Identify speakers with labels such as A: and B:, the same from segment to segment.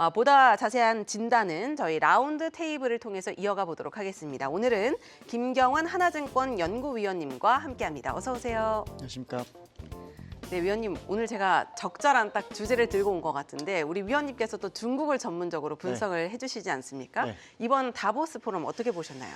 A: 보다 자세한 진단은 저희 라운드 테이블을 통해서 이어가 보도록 하겠습니다. 오늘은 김경환 하나증권 연구위원님과 함께합니다. 어서 오세요.
B: 안녕하십니까.
A: 네, 위원님, 오늘 제가 적절한 딱 주제를 들고 온 것 같은데 우리 위원님께서 또 중국을 전문적으로 분석을 해주시지 않습니까?
B: 네.
A: 이번 다보스 포럼 어떻게 보셨나요?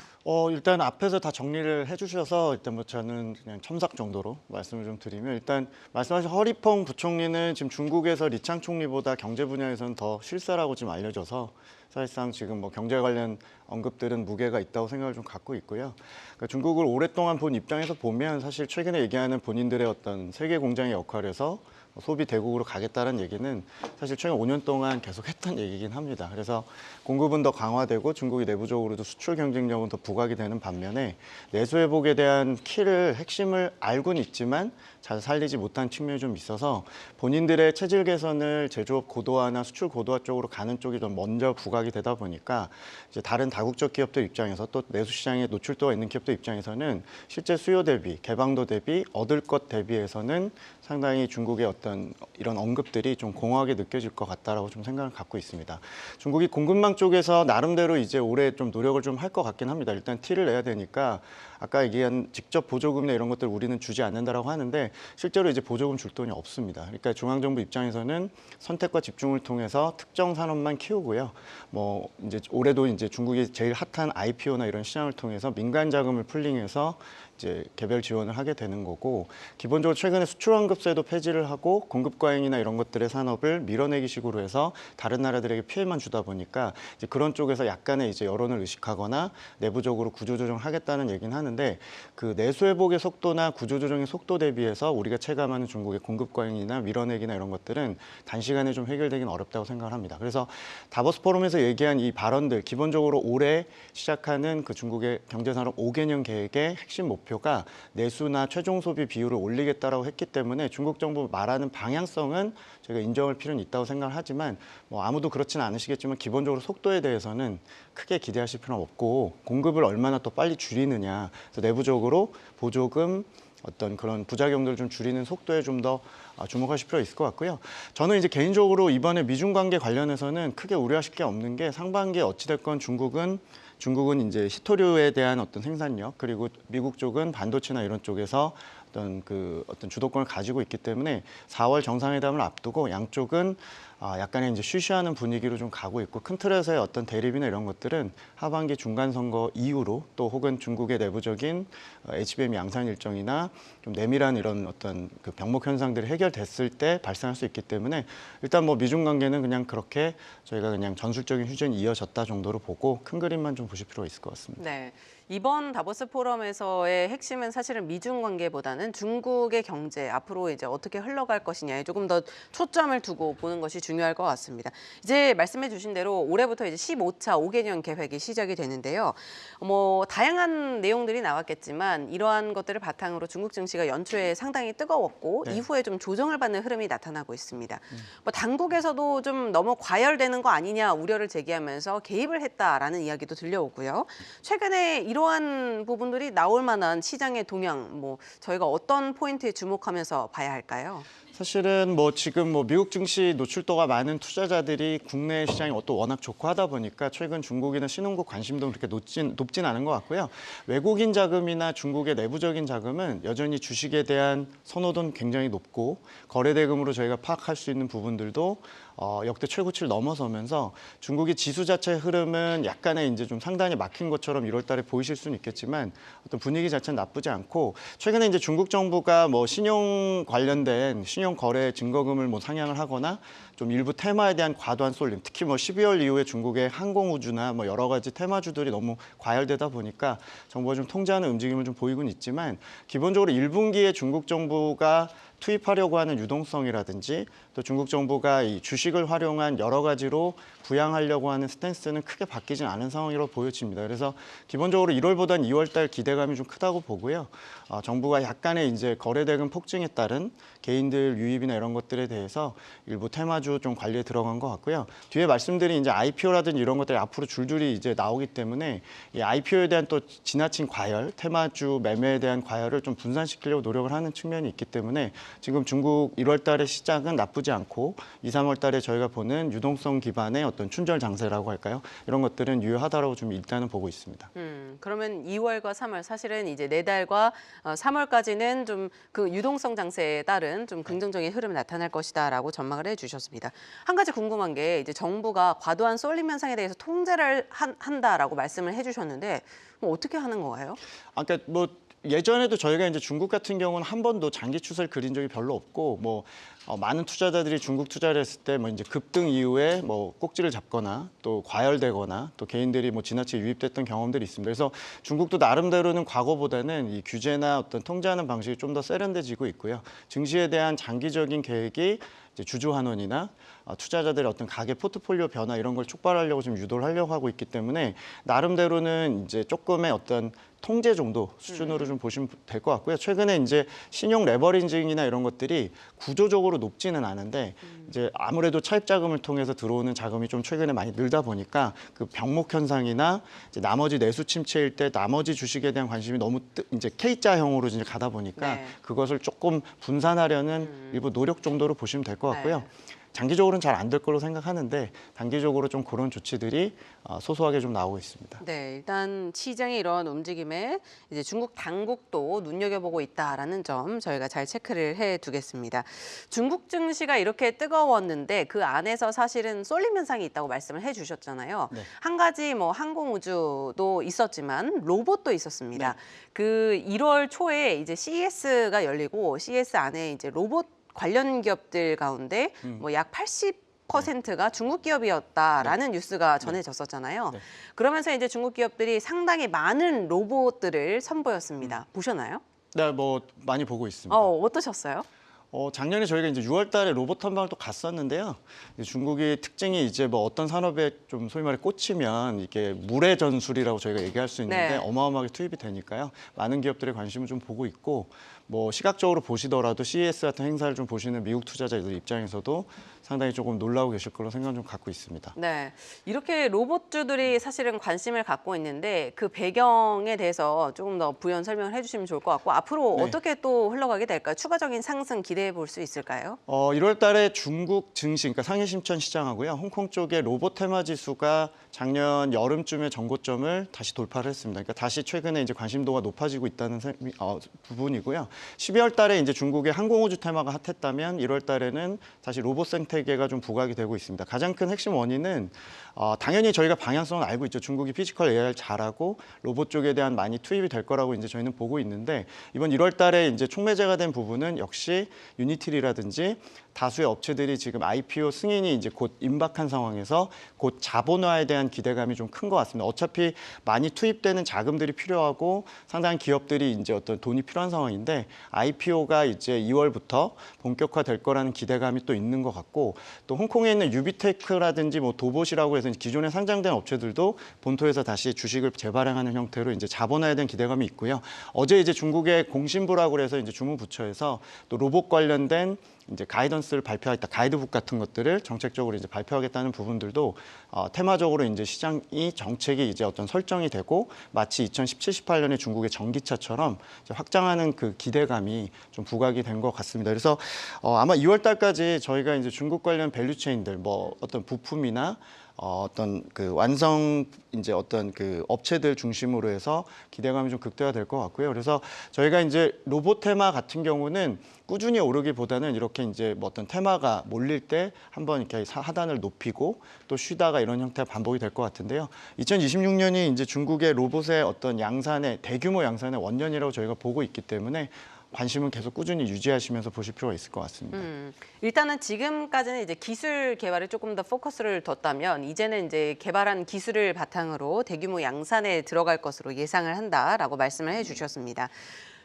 B: 일단 앞에서 다 정리를 해주셔서 일단 뭐 저는 그냥 첨삭 정도로 말씀을 좀 드리면, 일단 말씀하신 허리펑 부총리는 지금 중국에서 리창 총리보다 경제 분야에서는 더 실세라고 지금 알려져서 사실상 지금 뭐 경제 관련 언급들은 무게가 있다고 생각을 좀 갖고 있고요. 그러니까 중국을 오랫동안 본 입장에서 보면 사실 최근에 얘기하는 본인들의 어떤 세계 공장의 역할에서 소비 대국으로 가겠다는 얘기는 사실 최근 5년 동안 계속 했던 얘기긴 합니다. 그래서 공급은 더 강화되고 중국이 내부적으로도 수출 경쟁력은 더 부각이 되는 반면에 내수 회복에 대한 키를 핵심을 알고는 있지만 잘 살리지 못한 측면이 좀 있어서 본인들의 체질 개선을 제조업 고도화나 수출 고도화 쪽으로 가는 쪽이 좀 먼저 부각이 되다 보니까 이제 다른 다국적 기업들 입장에서 또 내수 시장에 노출도가 있는 기업들 입장에서는 실제 수요 대비, 개방도 대비, 얻을 것 대비해서는 상당히 중국의 어떤 이런 언급들이 좀 공허하게 느껴질 것 같다라고 좀 생각을 갖고 있습니다. 중국이 공급망 쪽에서 나름대로 이제 올해 좀 노력을 좀 할 것 같긴 합니다. 일단 티를 내야 되니까 아까 얘기한 직접 보조금이나 이런 것들 우리는 주지 않는다라고 하는데 실제로 이제 보조금 줄 돈이 없습니다. 그러니까 중앙정부 입장에서는 선택과 집중을 통해서 특정 산업만 키우고요. 뭐 이제 올해도 이제 중국이 제일 핫한 IPO나 이런 시장을 통해서 민간 자금을 풀링해서 이제 개별 지원을 하게 되는 거고, 기본적으로 최근에 수출환급세도 폐지를 하고 공급 과잉이나 이런 것들의 산업을 밀어내기 식으로 해서 다른 나라들에게 피해만 주다 보니까 이제 그런 쪽에서 약간의 이제 여론을 의식하거나 내부적으로 구조조정하겠다는 얘기는 하는데, 그 내수 회복의 속도나 구조조정의 속도 대비해서 우리가 체감하는 중국의 공급 과잉이나 밀어내기나 이런 것들은 단시간에 좀 해결되기는 어렵다고 생각을 합니다. 그래서 다보스 포럼에서 얘기한 이 발언들, 기본적으로 올해 시작하는 그 중국의 경제산업 5개년 계획의 핵심 목표가 내수나 최종 소비 비율을 올리겠다라고 했기 때문에 중국 정부 말하는 방향성은 저희가 인정할 필요는 있다고 생각을 하지만 뭐 아무도 그렇지는 않으시겠지만 기본적으로 속도에 대해서는 크게 기대하실 필요는 없고, 공급을 얼마나 더 빨리 줄이느냐, 그래서 내부적으로 보조금 어떤 그런 부작용들을 좀 줄이는 속도에 좀 더 주목하실 필요가 있을 것 같고요. 저는 이제 개인적으로 이번에 미중 관계 관련해서는 크게 우려하실 게 없는 게, 상반기에 어찌됐건 중국은 이제 히토류에 대한 어떤 생산력, 그리고 미국 쪽은 반도체나 이런 쪽에서 어떤 주도권을 가지고 있기 때문에 4월 정상회담을 앞두고 양쪽은 약간의 이제 쉬쉬하는 분위기로 좀 가고 있고, 큰 틀에서의 어떤 대립이나 이런 것들은 하반기 중간 선거 이후로 또 혹은 중국의 내부적인 HBM 양산 일정이나 좀 내밀한 이런 어떤 그 병목 현상들이 해결됐을 때 발생할 수 있기 때문에 일단 뭐 미중 관계는 그냥 그렇게 저희가 그냥 전술적인 휴전이 이어졌다 정도로 보고 큰 그림만 좀 보실 필요가 있을 것 같습니다.
A: 네. 이번 다보스 포럼에서의 핵심은 사실은 미중 관계보다는 중국의 경제 앞으로 이제 어떻게 흘러갈 것이냐에 조금 더 초점을 두고 보는 것이 중요할 것 같습니다. 이제 말씀해 주신 대로 올해부터 이제 15차 5개년 계획이 시작이 되는데요. 뭐 다양한 내용들이 나왔겠지만 이러한 것들을 바탕으로 중국 증시가 연초에 상당히 뜨거웠고
B: 네.
A: 이후에 좀 조정을 받는 흐름이 나타나고 있습니다. 뭐 당국에서도 좀 너무 과열되는 거 아니냐 우려를 제기하면서 개입을 했다라는 이야기도 들려오고요. 최근에 이러한 부분들이 나올 만한 시장의 동향, 뭐 저희가 어떤 포인트에 주목하면서 봐야 할까요?
B: 사실은 뭐 지금 뭐 미국 증시 노출도가 많은 투자자들이 국내 시장이 또 워낙 좋고 하다 보니까 최근 중국이나 신흥국 관심도 그렇게 높진 않은 것 같고요. 외국인 자금이나 중국의 내부적인 자금은 여전히 주식에 대한 선호도는 굉장히 높고, 거래 대금으로 저희가 파악할 수 있는 부분들도 역대 최고치를 넘어서면서 중국의 지수 자체의 흐름은 약간의 이제 좀 상단이 막힌 것처럼 1월 달에 보이실 수는 있겠지만 어떤 분위기 자체는 나쁘지 않고, 최근에 이제 중국 정부가 뭐 신용 관련된 신용 거래 증거금을 뭐 상향을 하거나 좀 일부 테마에 대한 과도한 쏠림, 특히 뭐 12월 이후에 중국의 항공우주나 뭐 여러 가지 테마주들이 너무 과열되다 보니까 정부가 좀 통제하는 움직임을 좀 보이고는 있지만, 기본적으로 1분기에 중국 정부가 투입하려고 하는 유동성이라든지 또 중국 정부가 이 주식을 활용한 여러 가지로 부양하려고 하는 스탠스는 크게 바뀌진 않은 상황이라고 보여집니다. 그래서 기본적으로 1월보다는 2월 달 기대감이 좀 크다고 보고요. 정부가 약간의 이제 거래대금 폭증에 따른 개인들 유입이나 이런 것들에 대해서 일부 테마주 테마주 좀 관리에 들어간 것 같고요. 뒤에 말씀드린 이제 IPO라든지 이런 것들이 앞으로 줄줄이 이제 나오기 때문에 이 IPO에 대한 또 지나친 과열, 테마주 매매에 대한 과열을 좀 분산시키려고 노력을 하는 측면이 있기 때문에 지금 중국 1월 달의 시작은 나쁘지 않고 2, 3월 달에 저희가 보는 유동성 기반의 어떤 춘절 장세라고 할까요? 이런 것들은 유효하다라고 좀 일단은 보고 있습니다.
A: 그러면 2월과 3월 사실은 이제 내달과 3월까지는 좀 그 유동성 장세에 따른 좀 긍정적인 흐름이 나타날 것이다라고 전망을 해주셨습니다. 한 가지 궁금한 게 이제 정부가 과도한 쏠림 현상에 대해서 통제를 한다라고 말씀을 해주셨는데 뭐 어떻게 하는 거예요?
B: 아까 뭐 예전에도 저희가 이제 중국 같은 경우는 한 번도 장기 추세를 그린 적이 별로 없고 뭐 많은 투자자들이 중국 투자를 했을 때 뭐 이제 급등 이후에 뭐 꼭지를 잡거나 또 과열되거나 또 개인들이 뭐 지나치게 유입됐던 경험들이 있습니다. 그래서 중국도 나름대로는 과거보다는 이 규제나 어떤 통제하는 방식이 좀 더 세련돼지고 있고요. 증시에 대한 장기적인 계획이 이제 주주 환원이나 투자자들의 어떤 가계 포트폴리오 변화 이런 걸 촉발하려고 지금 유도를 하려고 하고 있기 때문에 나름대로는 이제 조금의 어떤 통제 정도 수준으로 좀 보시면 될 것 같고요. 최근에 이제 신용 레버리징이나 이런 것들이 구조적으로 높지는 않은데 이제 아무래도 차입 자금을 통해서 들어오는 자금이 좀 최근에 많이 늘다 보니까 그 병목 현상이나 이제 나머지 내수 침체일 때 나머지 주식에 대한 관심이 너무 이제 K자형으로 이제 가다 보니까
A: 네.
B: 그것을 조금 분산하려는 일부 노력 정도로 보시면 될 것 같고요. 장기적으로는 잘 안 될 거로 생각하는데 단기적으로 좀 그런 조치들이 소소하게 좀 나오고 있습니다.
A: 네, 일단 시장의 이런 움직임에 이제 중국 당국도 눈여겨보고 있다라는 점 저희가 잘 체크를 해두겠습니다. 중국 증시가 이렇게 뜨거웠는데 그 안에서 사실은 쏠림 현상이 있다고 말씀을 해주셨잖아요.
B: 네.
A: 한 가지 뭐 항공우주도 있었지만 로봇도 있었습니다. 그 1월 초에 이제 CES가 열리고 CES 안에 이제 로봇 관련 기업들 가운데 뭐 약 80%가 중국 기업이었다라는 뉴스가 전해졌었잖아요.
B: 네.
A: 그러면서 이제 중국 기업들이 상당히 많은 로봇들을 선보였습니다. 보셨나요?
B: 네, 뭐 많이 보고 있습니다.
A: 어떠셨어요?
B: 작년에 저희가 이제 6월 달에 로봇 탐방을 또 갔었는데요. 중국의 특징이 이제 뭐 어떤 산업에 좀 소위 말해 꽂히면 이게 물의 전술이라고 저희가 얘기할 수 있는데
A: 네.
B: 어마어마하게 투입이 되니까요. 많은 기업들의 관심을 좀 보고 있고 뭐 시각적으로 보시더라도 CES 같은 행사를 좀 보시는 미국 투자자들 입장에서도 상당히 조금 놀라고 계실 걸로 생각을 좀 갖고 있습니다.
A: 네, 이렇게 로봇주들이 사실은 관심을 갖고 있는데 그 배경에 대해서 조금 더 부연 설명을 해주시면 좋을 것 같고 앞으로
B: 네.
A: 어떻게 또 흘러가게 될까요? 추가적인 상승 기대해 볼 수 있을까요?
B: 1월 달에 중국 증시, 그러니까 상해 심천 시장하고요. 홍콩 쪽의 로봇 테마 지수가 작년 여름쯤에 전고점을 다시 돌파를 했습니다. 그러니까 다시 최근에 이제 관심도가 높아지고 있다는 부분이고요. 12월 달에 이제 중국의 항공우주 테마가 핫했다면 1월 달에는 다시 로봇 생태계가 좀 부각이 되고 있습니다. 가장 큰 핵심 원인은 당연히 저희가 방향성은 알고 있죠. 중국이 피지컬 AI를 잘하고 로봇 쪽에 대한 많이 투입이 될 거라고 이제 저희는 보고 있는데 이번 1월 달에 이제 촉매제가 된 부분은 역시 유니티리라든지 다수의 업체들이 지금 IPO 승인이 이제 곧 임박한 상황에서 곧 자본화에 대한 기대감이 좀 큰 것 같습니다. 어차피 많이 투입되는 자금들이 필요하고 상당한 기업들이 이제 어떤 돈이 필요한 상황인데 IPO가 이제 2월부터 본격화될 거라는 기대감이 또 있는 것 같고 또 홍콩에 있는 유비테크라든지 뭐 도봇이라고 해서 기존에 상장된 업체들도 본토에서 다시 주식을 재발행하는 형태로 이제 자본화에 대한 기대감이 있고요. 어제 이제 중국의 공신부라고 해서 이제 주무부처에서 또 로봇 관련된 이제 가이던스를 발표하겠다, 가이드북 같은 것들을 정책적으로 이제 발표하겠다는 부분들도 테마적으로 이제 시장이 정책이 이제 어떤 설정이 되고 마치 2017, 18년에 중국의 전기차처럼 이제 확장하는 그 기대감이 좀 부각이 된 것 같습니다. 그래서 아마 2월 달까지 저희가 이제 중국 관련 밸류체인들 뭐 어떤 부품이나 어떤 그 완성 이제 어떤 그 업체들 중심으로 해서 기대감이 좀 극대화될 것 같고요. 그래서 저희가 이제 로봇 테마 같은 경우는 꾸준히 오르기보다는 이렇게 이제 뭐 어떤 테마가 몰릴 때 한번 이렇게 하단을 높이고 또 쉬다가 이런 형태가 반복이 될 것 같은데요. 2026년이 이제 중국의 로봇의 어떤 양산의 대규모 양산의 원년이라고 저희가 보고 있기 때문에 관심은 계속 꾸준히 유지하시면서 보실 필요가 있을 것 같습니다.
A: 일단은 지금까지는 이제 기술 개발에 조금 더 포커스를 뒀다면 이제는 이제 개발한 기술을 바탕으로 대규모 양산에 들어갈 것으로 예상을 한다라고 말씀을 해주셨습니다.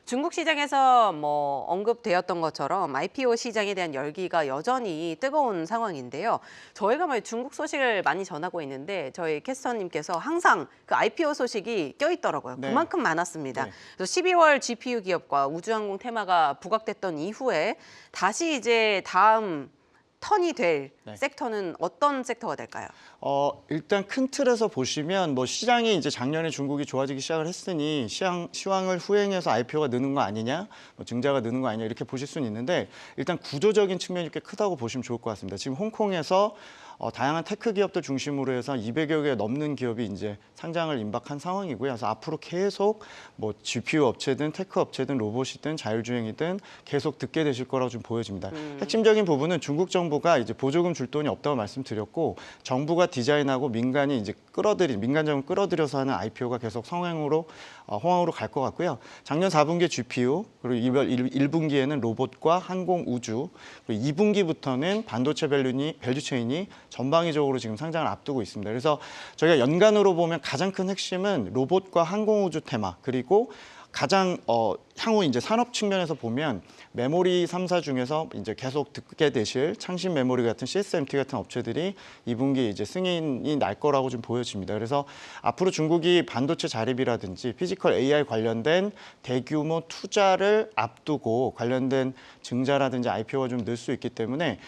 A: 중국 시장에서 뭐 언급되었던 것처럼 IPO 시장에 대한 열기가 여전히 뜨거운 상황인데요. 저희가 뭐 중국 소식을 많이 전하고 있는데 저희 캐스터님께서 항상 그 IPO 소식이 껴있더라고요.
B: 네.
A: 그만큼 많았습니다.
B: 네.
A: 그래서 12월 GPU 기업과 우주항공 테마가 부각됐던 이후에 다시 이제 다음 턴이 될
B: 네.
A: 섹터는 어떤 섹터가 될까요?
B: 일단 큰 틀에서 보시면 뭐 시장이 이제 작년에 중국이 좋아지기 시작을 했으니 시황을 후행해서 IPO가 느는 거 아니냐, 뭐 증자가 느는 거 아니냐 이렇게 보실 수는 있는데 일단 구조적인 측면이 꽤 크다고 보시면 좋을 것 같습니다. 지금 홍콩에서 다양한 테크 기업들 중심으로 해서 200여 개 넘는 기업이 이제 상장을 임박한 상황이고요. 그래서 앞으로 계속 뭐 GPU 업체든 테크 업체든 로봇이든 자율주행이든 계속 듣게 되실 거라고 좀 보여집니다. 핵심적인 부분은 중국 정부가 이제 보조금 줄 돈이 없다고 말씀드렸고 정부가 디자인하고 민간이 이제 민간 자금 끌어들여서 하는 IPO가 계속 호황으로 갈 것 같고요. 작년 4분기에 GPU 그리고 1분기에는 로봇과 항공 우주 그리고 2분기부터는 반도체 밸류체인이 전방위적으로 지금 상장을 앞두고 있습니다. 그래서 저희가 연간으로 보면 가장 큰 핵심은 로봇과 항공 우주 테마 그리고 가장 향후 이제 산업 측면에서 보면 메모리 3사 중에서 이제 계속 듣게 되실 창신 메모리 같은 CSMT 같은 업체들이 2분기 이제 승인이 날 거라고 좀 보여집니다. 그래서 앞으로 중국이 반도체 자립이라든지 피지컬 AI 관련된 대규모 투자를 앞두고 관련된 증자라든지 IPO가 좀 늘 수 있기 때문에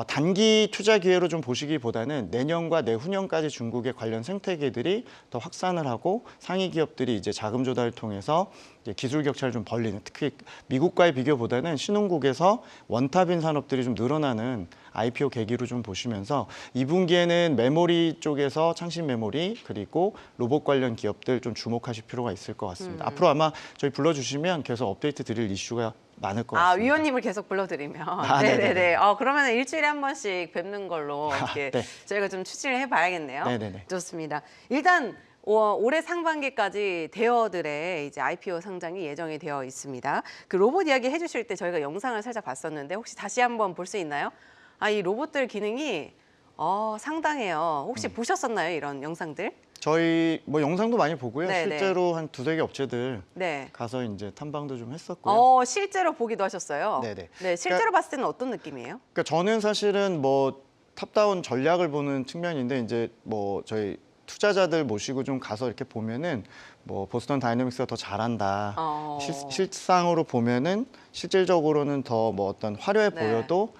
B: 단기 투자 기회로 좀 보시기보다는 내년과 내후년까지 중국의 관련 생태계들이 더 확산을 하고 상위 기업들이 이제 자금 조달을 통해서 이제 기술 격차를 좀 벌리는 특히 미국과의 비교보다는 신흥국에서 원탑인 산업들이 좀 늘어나는 IPO 계기로 좀 보시면서 2분기에는 메모리 쪽에서 창신 메모리 그리고 로봇 관련 기업들 좀 주목하실 필요가 있을 것 같습니다. 앞으로 아마 저희 불러주시면 계속 업데이트 드릴 이슈가 많을 것 같습니다.
A: 위원님을 계속 불러드리면.
B: 네네네.
A: 네네네. 그러면 일주일에 한 번씩 뵙는 걸로 이렇게
B: 네.
A: 저희가 좀 추진을 해봐야겠네요.
B: 네네네.
A: 좋습니다. 일단 올해 상반기까지 대어들의 이제 IPO 상장이 예정이 되어 있습니다. 그 로봇 이야기 해주실 때 저희가 영상을 살짝 봤었는데 혹시 다시 한번 볼 수 있나요? 이 로봇들 기능이 상당해요. 혹시 보셨었나요? 이런 영상들?
B: 저희 뭐 영상도 많이 보고요.
A: 네네.
B: 실제로 한 두세 개 업체들
A: 네.
B: 가서 이제 탐방도 좀 했었고요.
A: 실제로 보기도 하셨어요?
B: 네네.
A: 네, 실제로 봤을 때는 어떤 느낌이에요?
B: 그러니까 저는 사실은 뭐 탑다운 전략을 보는 측면인데 이제 뭐 저희 투자자들 모시고 좀 가서 이렇게 보면은 뭐 보스턴 다이내믹스가 더 잘한다. 실상으로 보면은 실질적으로는 더 뭐 어떤 화려해
A: 네.
B: 보여도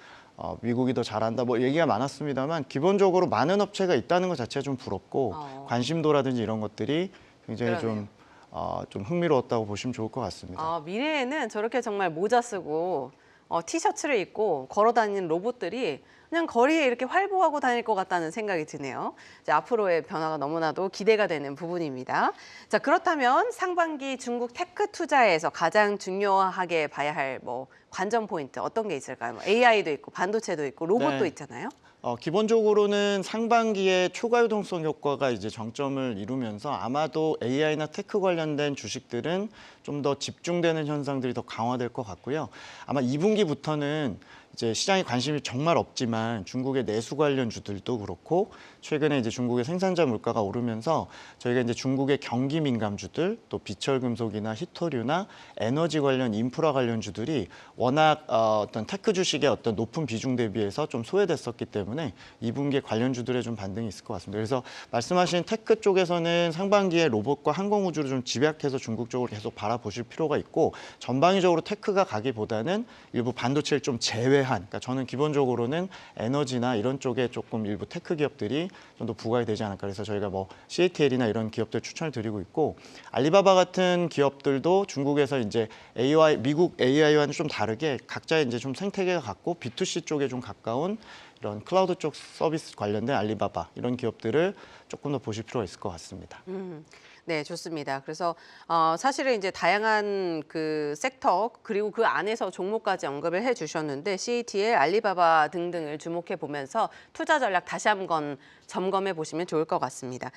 B: 미국이 더 잘한다. 뭐 얘기가 많았습니다만 기본적으로 많은 업체가 있다는 것 자체가 좀 부럽고 관심도라든지 이런 것들이 굉장히
A: 그러네요.
B: 좀 흥미로웠다고 보시면 좋을 것 같습니다.
A: 미래에는 저렇게 정말 모자 쓰고 티셔츠를 입고 걸어 다니는 로봇들이 그냥 거리에 이렇게 활보하고 다닐 것 같다는 생각이 드네요. 이제 앞으로의 변화가 너무나도 기대가 되는 부분입니다. 자, 그렇다면 상반기 중국 테크 투자에서 가장 중요하게 봐야 할 뭐 관전 포인트 어떤 게 있을까요? 뭐 AI도 있고 반도체도 있고 로봇도
B: 네.
A: 있잖아요.
B: 기본적으로는 상반기에 초과 유동성 효과가 이제 정점을 이루면서 아마도 AI나 테크 관련된 주식들은 좀 더 집중되는 현상들이 더 강화될 것 같고요. 아마 2분기부터는 이제 시장에 관심이 정말 없지만 중국의 내수 관련주들도 그렇고 최근에 이제 중국의 생산자 물가가 오르면서 저희가 이제 중국의 경기 민감주들 또 비철 금속이나 히토류나 에너지 관련 인프라 관련주들이 워낙 어떤 테크 주식의 어떤 높은 비중 대비해서 좀 소외됐었기 때문에 2분기에 관련주들의 좀 반등이 있을 것 같습니다. 그래서 말씀하신 테크 쪽에서는 상반기에 로봇과 항공우주를 좀 집약해서 중국 쪽으로 계속 바라보실 필요가 있고 전방위적으로 테크가 가기보다는 일부 반도체를 좀 제외한 그러니까 저는 기본적으로는 에너지나 이런 쪽에 조금 일부 테크 기업들이 좀 더 부각이 되지 않을까 그래서 저희가 뭐 CATL이나 이런 기업들 추천을 드리고 있고 알리바바 같은 기업들도 중국에서 이제 미국 AI와는 좀 다르게 각자의 이제 좀 생태계가 같고 B2C 쪽에 좀 가까운 이런 클라우드 쪽 서비스 관련된 알리바바 이런 기업들을 조금 더 보실 필요가 있을 것 같습니다.
A: 네, 좋습니다. 그래서 사실은 이제 다양한 그 섹터 그리고 그 안에서 종목까지 언급을 해주셨는데 CATL, 알리바바 등등을 주목해 보면서 투자 전략 다시 한번 점검해 보시면 좋을 것 같습니다.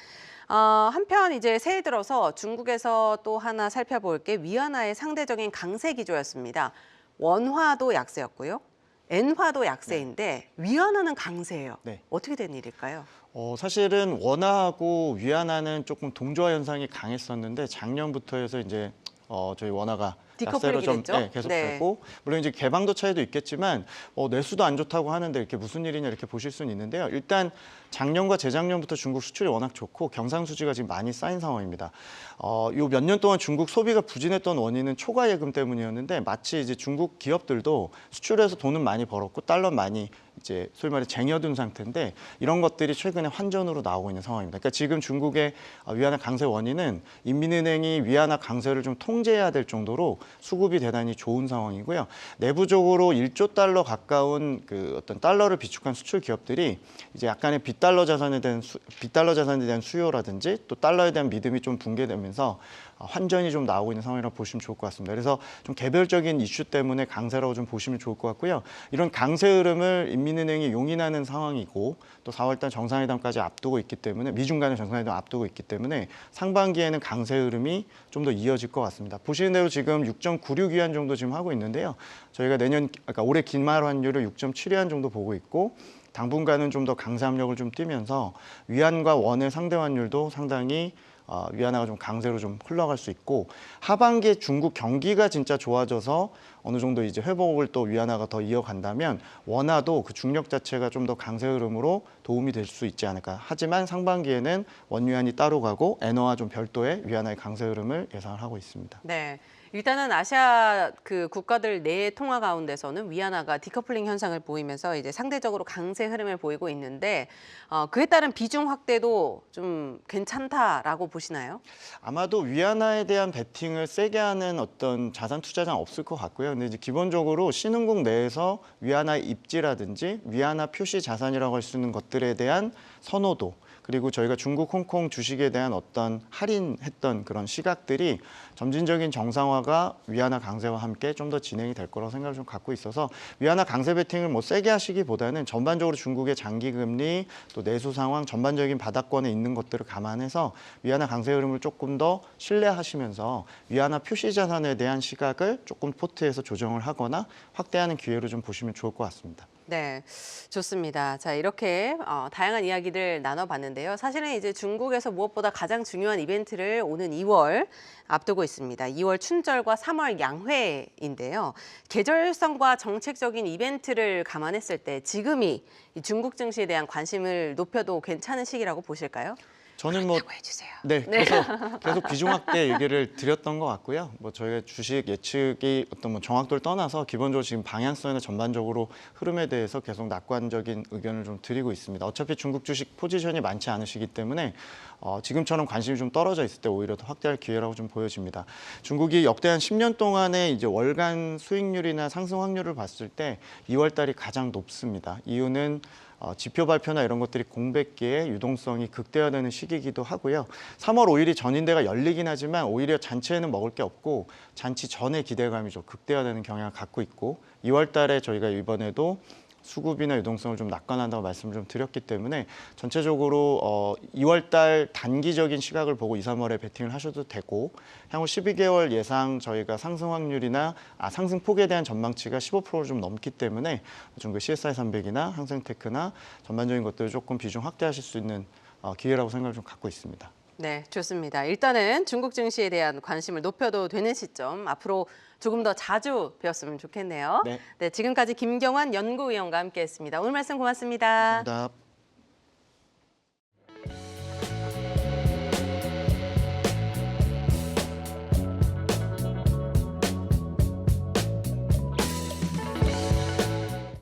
A: 한편 이제 새해 들어서 중국에서 또 하나 살펴볼 게 위안화의 상대적인 강세 기조였습니다. 원화도 약세였고요. 엔화도 약세인데 위안화는 강세예요.
B: 네.
A: 어떻게 된 일일까요?
B: 사실은 원화하고 위안화는 조금 동조화 현상이 강했었는데 작년부터 해서 이제 저희 원화가 약세로
A: 디커플링이
B: 좀
A: 됐죠?
B: 계속
A: 네.
B: 되고 물론 이제 개방도 차이도 있겠지만 내수도 안 좋다고 하는데 이렇게 무슨 일이냐 이렇게 보실 수는 있는데요. 일단 작년과 재작년부터 중국 수출이 워낙 좋고 경상수지가 지금 많이 쌓인 상황입니다. 요 몇 년 동안 중국 소비가 부진했던 원인은 초과 예금 때문이었는데 마치 이제 중국 기업들도 수출해서 돈은 많이 벌었고 달러 많이 이제 소위 말해 쟁여둔 상태인데 이런 것들이 최근에 환전으로 나오고 있는 상황입니다. 그러니까 지금 중국의 위안화 강세 원인은 인민은행이 위안화 강세를 좀 통제해야 될 정도로 수급이 대단히 좋은 상황이고요. 내부적으로 1조 달러 가까운 그 어떤 달러를 비축한 수출 기업들이 이제 약간의 빗달러 자산에 대한 수요라든지 또 달러에 대한 믿음이 좀 붕괴되면서 환전이 좀 나오고 있는 상황이라고 보시면 좋을 것 같습니다. 그래서 좀 개별적인 이슈 때문에 강세라고 좀 보시면 좋을 것 같고요. 이런 강세 흐름을 인민은행이 용인하는 상황이고 또 4월달 정상회담까지 앞두고 있기 때문에 미중 간의 정상회담 앞두고 있기 때문에 상반기에는 강세 흐름이 좀 더 이어질 것 같습니다. 보시는 대로 지금 6.96위안 정도 지금 하고 있는데요. 저희가 그러니까 올해 기말 환율을 6.7위안 정도 보고 있고 당분간은 좀 더 강세 압력을 좀 띄면서 위안과 원의 상대 환율도 상당히 위안화가 좀 강세로 좀 흘러갈 수 있고 하반기에 중국 경기가 진짜 좋아져서 어느 정도 이제 회복을 또 위안화가 더 이어간다면 원화도 그 중력 자체가 좀 더 강세 흐름으로 도움이 될 수 있지 않을까. 하지만 상반기에는 원위안이 따로 가고 엔화와 좀 별도의 위안화의 강세 흐름을 예상을 하고 있습니다.
A: 네. 일단은 아시아 그 국가들 내 통화 가운데서는 위안화가 디커플링 현상을 보이면서 이제 상대적으로 강세 흐름을 보이고 있는데 그에 따른 비중 확대도 좀 괜찮다라고 보시나요?
B: 아마도 위안화에 대한 베팅을 세게 하는 어떤 자산 투자자는 없을 것 같고요. 근데 이제 기본적으로 신흥국 내에서 위안화 입지라든지 위안화 표시 자산이라고 할 수 있는 것들에 대한 선호도 그리고 저희가 중국, 홍콩 주식에 대한 어떤 할인했던 그런 시각들이 점진적인 정상화가 위안화 강세와 함께 좀 더 진행이 될 거라고 생각을 좀 갖고 있어서 위안화 강세 베팅을 뭐 세게 하시기보다는 전반적으로 중국의 장기 금리 또 내수 상황 전반적인 바닥권에 있는 것들을 감안해서 위안화 강세 흐름을 조금 더 신뢰하시면서 위안화 표시 자산에 대한 시각을 조금 포트에서 조정을 하거나 확대하는 기회로 좀 보시면 좋을 것 같습니다.
A: 네, 좋습니다. 자, 이렇게 다양한 이야기들 나눠봤는데요. 사실은 이제 중국에서 무엇보다 가장 중요한 이벤트를 오는 2월 앞두고 있습니다. 2월 춘절과 3월 양회인데요. 계절성과 정책적인 이벤트를 감안했을 때 지금이 이 중국 증시에 대한 관심을 높여도 괜찮은 시기라고 보실까요?
B: 저는 뭐
A: 해주세요.
B: 네, 계속 비중 확대 얘기를 드렸던 것 같고요. 뭐 저희가 주식 예측이 어떤 뭐 정확도를 떠나서 기본적으로 지금 방향성이나 전반적으로 흐름에 대해서 계속 낙관적인 의견을 좀 드리고 있습니다. 어차피 중국 주식 포지션이 많지 않으시기 때문에 지금처럼 관심이 좀 떨어져 있을 때 오히려 더 확대할 기회라고 좀 보여집니다. 중국이 역대 한 10년 동안의 이제 월간 수익률이나 상승 확률을 봤을 때 2월 달이 가장 높습니다. 이유는 지표 발표나 이런 것들이 공백기에 유동성이 극대화되는 시기이기도 하고요. 3월 5일이 전인대가 열리긴 하지만 오히려 잔치에는 먹을 게 없고 잔치 전의 기대감이 좀 극대화되는 경향을 갖고 있고 2월 달에 저희가 이번에도 수급이나 유동성을 좀 낙관한다고 말씀을 좀 드렸기 때문에 전체적으로 2월 달 단기적인 시각을 보고 2, 3월에 베팅을 하셔도 되고 향후 12개월 예상 저희가 상승 확률이나 상승 폭에 대한 전망치가 15%를 좀 넘기 때문에 중국 CSI 300이나 항생테크나 전반적인 것들을 조금 비중 확대하실 수 있는 기회라고 생각을 좀 갖고 있습니다.
A: 네, 좋습니다. 일단은 중국 증시에 대한 관심을 높여도 되는 시점 앞으로 조금 더 자주 배웠으면 좋겠네요.
B: 네.
A: 네, 지금까지 김경환 연구위원과 함께했습니다. 오늘 말씀 고맙습니다.
B: 감사합니다.